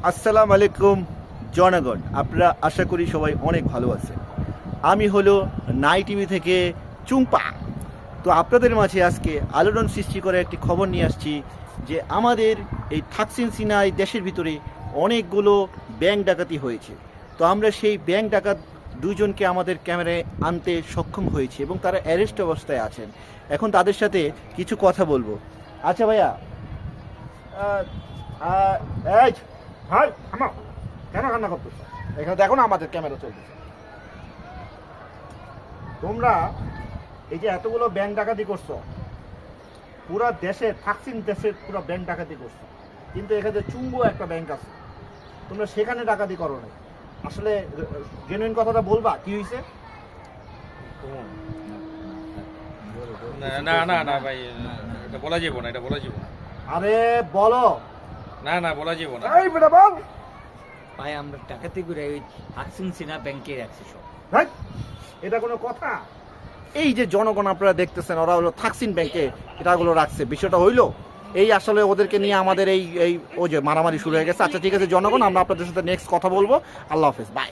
আসসালামু আলাইকুম জনগণ, আপনারা আশা করি সবাই অনেক ভালো আছেন। আমি হলো নাই টিভি থেকে চুম্পা। তো আপনাদের মাঝে আজকে আলোড়ন সৃষ্টি করে একটি খবর নিয়ে আসছি যে আমাদের এই থাকসিন সিনাই দেশের ভিতরে অনেকগুলো ব্যাংক ডাকাতি হয়েছে। তো আমরা সেই ব্যাংক ডাকাত দুজনকে আমাদের ক্যামেরায় আনতে সক্ষম হয়েছে এবং তারা অ্যারেস্ট অবস্থায় আছেন। এখন তাদের সাথে কিছু কথা বলবো। আচ্ছা ভাইয়া, আহ, আহ, এই ভাই থামো, কেন কান্না করতেছো? এখানে দেখো না আমাদের ক্যামেরা চলতেছে। তোমরা এই যে এতগুলো ব্যাংক ডাকাতি করছো, পুরা দেশে থাকসিন দেশের পুরো ব্যাংক ডাকাতি করছো, কিন্তু এখানে চুম্বু একটা ব্যাংক আছে, তোমরা সেখানে ডাকাতি করো না। আসলে জেনুইন কথাটা বলবা, কি হয়েছে? না না না ভাই, এটা বলা যাবে না, এটা বলা যাবে না। আরে বলো। না না, বলা যাবে না। এই বেটা বল। ভাই আমরা টাকাতে করে ওই থাকসিন সিনা ব্যাংকে রাখছি সব। ভাই এটা কোনো কথা? এই যে জনগণ আপনারা দেখতেছেন, ওরা হলো থাকসিন ব্যাংকে এটাগুলো রাখছে, বিষয়টা হইলো এই। আসলে ওদেরকে নিয়ে আমাদের এই এই ও যে মারামারি শুরু হয়ে গেছে। আচ্ছা ঠিক আছে জনগণ, আমরা আপনাদের সাথে নেক্সট কথা বলবো। আল্লাহ হাফেজ, বাই।